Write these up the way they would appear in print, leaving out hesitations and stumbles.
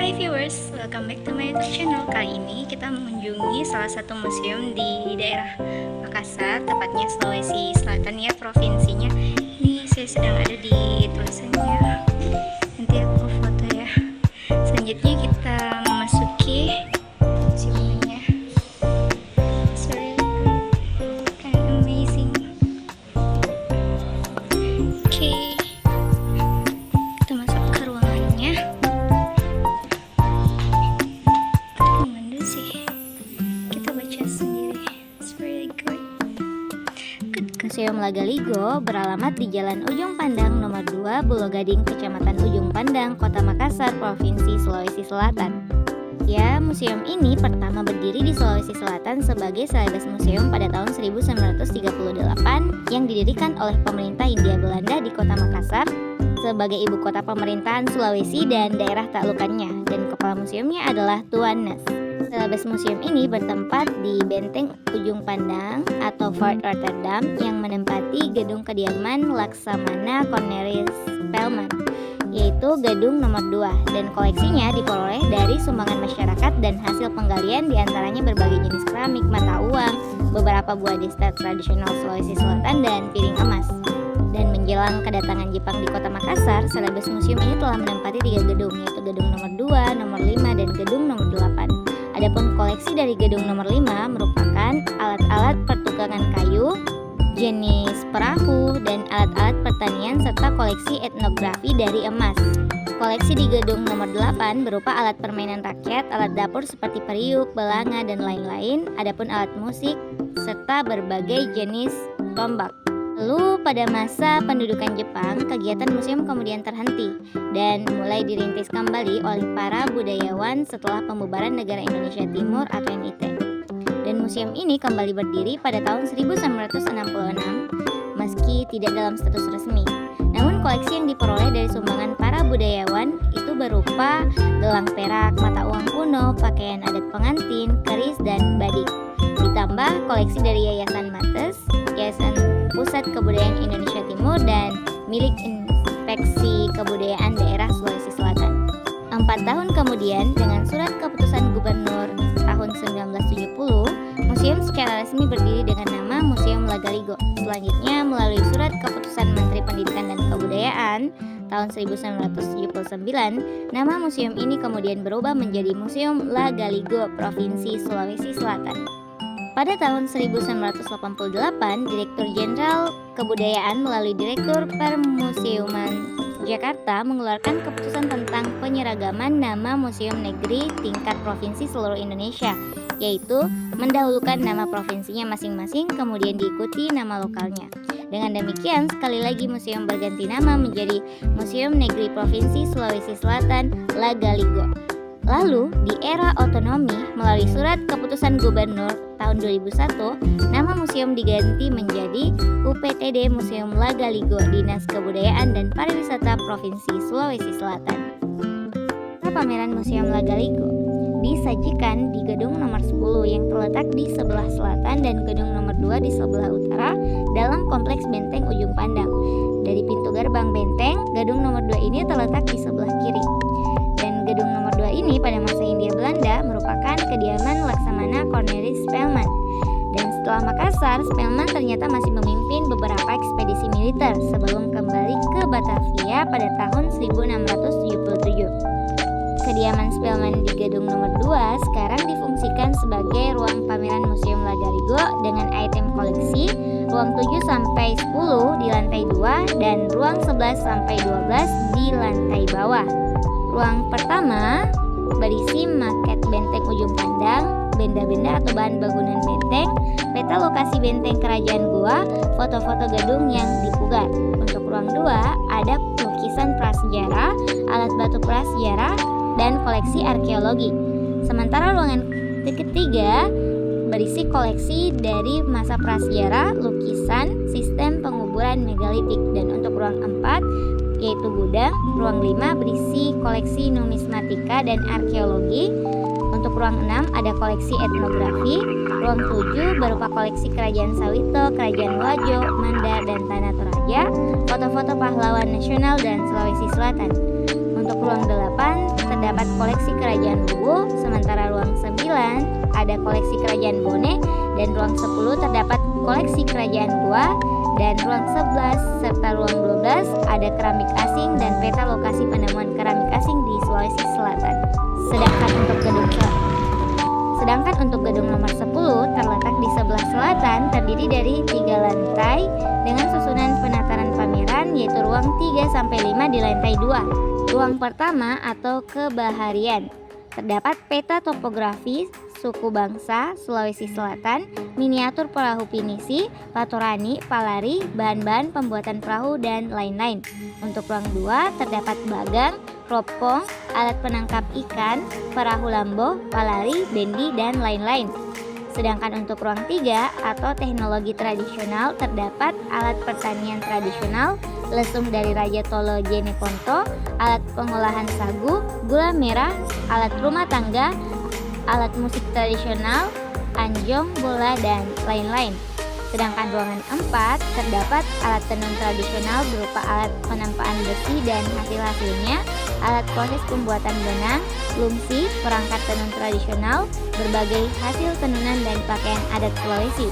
Hai viewers, welcome back to my YouTube channel. Kali ini kita mengunjungi salah satu museum di daerah Makassar, tepatnya Sulawesi Selatan ya, provinsinya. Ini saya sedang ada di tulisannya. Nanti aku foto ya. Selanjutnya kita memasuki museumnya. It's very kind of amazing. Oke, kita masuk ke ruangannya. Museum Lagaligo beralamat di Jalan Ujung Pandang nomor 2, Bulogading, Kecamatan Ujung Pandang, Kota Makassar, Provinsi Sulawesi Selatan. Ya, museum ini pertama berdiri di Sulawesi Selatan sebagai Celebes Museum pada tahun 1938 yang didirikan oleh pemerintah Hindia Belanda di Kota Makassar sebagai ibu kota pemerintahan Sulawesi dan daerah taklukannya, dan kepala museumnya adalah Tuan Nes. Celebes Museum ini bertempat di Benteng Ujung Pandang atau Fort Rotterdam yang menempati gedung kediaman Laksamana Cornelis Spelman, yaitu gedung nomor 2, dan koleksinya diperoleh dari sumbangan masyarakat dan hasil penggalian diantaranya berbagai jenis keramik, mata uang, beberapa buah desta tradisional Sulawesi Selatan, dan piring emas. Dan menjelang kedatangan Jepang di Kota Makassar, Celebes Museum ini telah menempati 3 gedung, yaitu gedung nomor 2, nomor 5, dan gedung nomor 8. Adapun koleksi dari gedung nomor 5 merupakan alat-alat pertukangan kayu, jenis perahu, dan alat-alat pertanian serta koleksi etnografi dari emas. Koleksi di gedung nomor 8 berupa alat permainan rakyat, alat dapur seperti periuk, belanga, dan lain-lain, adapun alat musik serta berbagai jenis tombak. Lalu pada masa pendudukan Jepang, kegiatan museum kemudian terhenti dan mulai dirintis kembali oleh para budayawan setelah pembubaran Negara Indonesia Timur atau NIT. Dan museum ini kembali berdiri pada tahun 1966 meski tidak dalam status resmi. Namun koleksi yang diperoleh dari sumbangan para budayawan itu berupa gelang perak, mata uang kuno, pakaian adat pengantin, keris, dan badik. Ditambah koleksi dari Yayasan Mates, Yayasan Pusat Kebudayaan Indonesia Timur, dan milik Inspeksi Kebudayaan Daerah Sulawesi Selatan. 4 tahun kemudian, dengan surat keputusan Gubernur tahun 1970, museum secara resmi berdiri dengan nama Museum Lagaligo. Selanjutnya, melalui surat keputusan Menteri Pendidikan dan Kebudayaan tahun 1979, nama museum ini kemudian berubah menjadi Museum Lagaligo Provinsi Sulawesi Selatan. Pada tahun 1988, Direktur Jenderal Kebudayaan melalui Direktur Permuseuman Jakarta mengeluarkan keputusan tentang penyeragaman nama museum negeri tingkat provinsi seluruh Indonesia, yaitu mendahulukan nama provinsinya masing-masing kemudian diikuti nama lokalnya. Dengan demikian, sekali lagi museum berganti nama menjadi Museum Negeri Provinsi Sulawesi Selatan Lagaligo. Lalu, di era otonomi, melalui surat keputusan Gubernur tahun 2001, nama museum diganti menjadi UPTD Museum Lagaligo Dinas Kebudayaan dan Pariwisata Provinsi Sulawesi Selatan. Pameran Museum Lagaligo disajikan di gedung nomor 10 yang terletak di sebelah selatan dan gedung nomor 2 di sebelah utara dalam kompleks Benteng Ujung Pandang. Dari pintu gerbang benteng, gedung nomor 2 ini terletak di sebelah kiri. Dan gedung nomor 2 ini pada masa Hindia Belanda merupakan kediaman Laksamana Cornelis Spelman. Dan setelah Makassar, Spelman ternyata masih memimpin beberapa ekspedisi militer sebelum kembali ke Batavia pada tahun 1677. Kediaman Spelman di gedung nomor 2 sekarang difungsikan sebagai ruang pameran Museum Lagaligo dengan item koleksi, ruang 7 sampai 10 di lantai 2 dan ruang 11 sampai 12 di lantai bawah. Ruang pertama berisi maket benteng Ujung Pandang, benda-benda atau bahan bangunan benteng, peta lokasi benteng kerajaan gua, foto-foto gedung yang dipugar. Untuk ruang 2 ada lukisan prasejarah, alat batu prasejarah, dan koleksi arkeologi. Sementara ruangan ketiga berisi koleksi dari masa prasejarah, lukisan, sistem penguburan megalitik. Dan untuk ruang 4 yaitu gudang, ruang 5 berisi koleksi numismatika dan arkeologi. Untuk ruang 6 ada koleksi etnografi, ruang 7 berupa koleksi Kerajaan Sawito, Kerajaan Wajo, Manda, dan Tanah Toraja, foto-foto pahlawan nasional dan Sulawesi Selatan. Untuk ruang 8 terdapat koleksi Kerajaan Luwu, sementara ruang 9 ada koleksi Kerajaan Bone, dan ruang 10 terdapat koleksi Kerajaan Goa, dan ruang 11 serta ruang 12 ada keramik asing dan peta lokasi penemuan keramik asing di Sulawesi Selatan. Sedangkan untuk gedung nomor 10 terletak di sebelah selatan, terdiri dari 3 lantai dengan susunan penataran pameran, yaitu ruang 3-5 di lantai 2. Ruang pertama atau kebaharian, terdapat peta topografi suku bangsa Sulawesi Selatan, miniatur perahu pinisi, patorani, palari, bahan-bahan pembuatan perahu, dan lain-lain. Untuk ruang 2 terdapat bagang, ropong, alat penangkap ikan, perahu lambo, palari, bendi, dan lain-lain. Sedangkan untuk ruang 3 atau teknologi tradisional terdapat alat pertanian tradisional, lesung dari Raja Tolo Jeneponto, alat pengolahan sagu, gula merah, alat rumah tangga, alat musik tradisional, anjong, bola, dan lain-lain. Sedangkan ruangan 4 terdapat alat tenun tradisional berupa alat penampaan besi dan hasil-hasilnya, alat proses pembuatan benang, lumsi, perangkat tenun tradisional, berbagai hasil tenunan dan pakaian adat Sulawesi.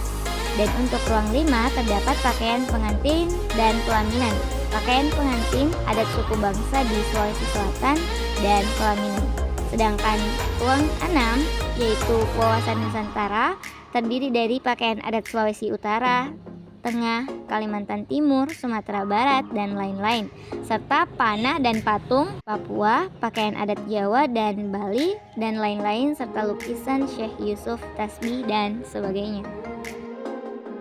Dan untuk ruang 5 terdapat pakaian pengantin dan pelaminan, pakaian pengantin adat suku bangsa di Sulawesi Selatan, dan pelaminan. Sedangkan ruang 6 yaitu wawasan Nusantara terdiri dari pakaian adat Sulawesi Utara, Tengah, Kalimantan Timur, Sumatera Barat, dan lain-lain, serta panah dan patung Papua, pakaian adat Jawa dan Bali, dan lain-lain, serta lukisan Syekh Yusuf, tasbih, dan sebagainya.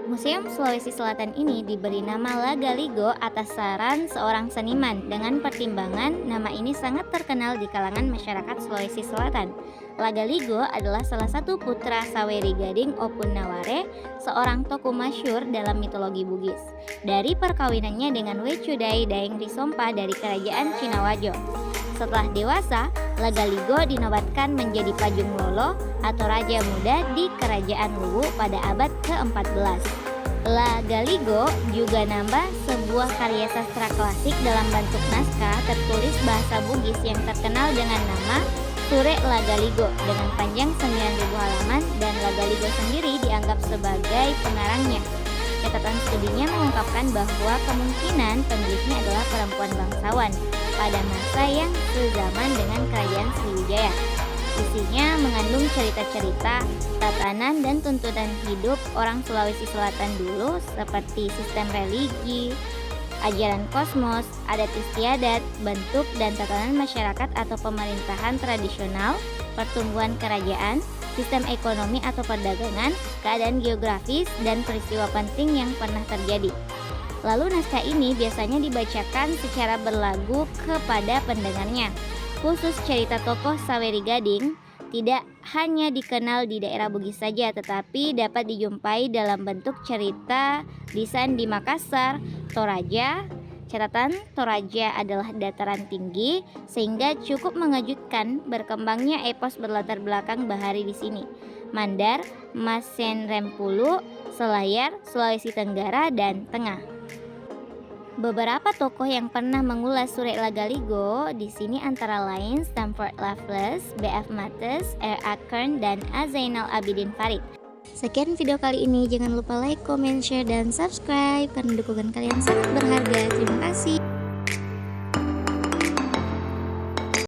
Museum Sulawesi Selatan ini diberi nama Lagaligo atas saran seorang seniman dengan pertimbangan nama ini sangat terkenal di kalangan masyarakat Sulawesi Selatan. Lagaligo adalah salah satu putra Saweri Gading Opunaware, seorang tokoh masyhur dalam mitologi Bugis. Dari perkawinannya dengan Wecudai Daeng Risompa dari kerajaan Cinawajo. Setelah dewasa, Lagaligo dinobatkan menjadi Pajung Lolo atau Raja Muda di Kerajaan Luwu pada abad ke-14. Lagaligo juga nambah sebuah karya sastra klasik dalam bentuk naskah tertulis bahasa Bugis yang terkenal dengan nama Sure Lagaligo dengan panjang 9.000 halaman, dan Lagaligo sendiri dianggap sebagai pengarangnya. Catatan studinya mengungkapkan bahwa kemungkinan penulisnya adalah perempuan bangsawan pada masa yang sezaman dengan kerajaan Sriwijaya. Isinya mengandung cerita-cerita, tatanan, dan tuntutan hidup orang Sulawesi Selatan dulu seperti sistem religi, ajaran kosmos, adat istiadat, bentuk dan tatanan masyarakat atau pemerintahan tradisional, pertumbuhan kerajaan, sistem ekonomi atau perdagangan, keadaan geografis, dan peristiwa penting yang pernah terjadi. Lalu naskah ini biasanya dibacakan secara berlagu kepada pendengarnya. Khusus cerita tokoh Saweri Gading tidak hanya dikenal di daerah Bugis saja, tetapi dapat dijumpai dalam bentuk cerita lisan di Makassar, Toraja. Catatan, Toraja adalah dataran tinggi sehingga cukup mengejutkan berkembangnya epos berlatar belakang bahari di sini. Mandar, Masenrempulu, Selayar, Sulawesi Tenggara, dan Tengah. Beberapa tokoh yang pernah mengulas Sure Lagaligo di sini antara lain Stamford Raffles, B.F. Mattes, R. Ackern, dan A. Zainal Abidin Farid. Sekian video kali ini, jangan lupa like, comment, share, dan subscribe karena dukungan kalian sangat berharga. Terima kasih.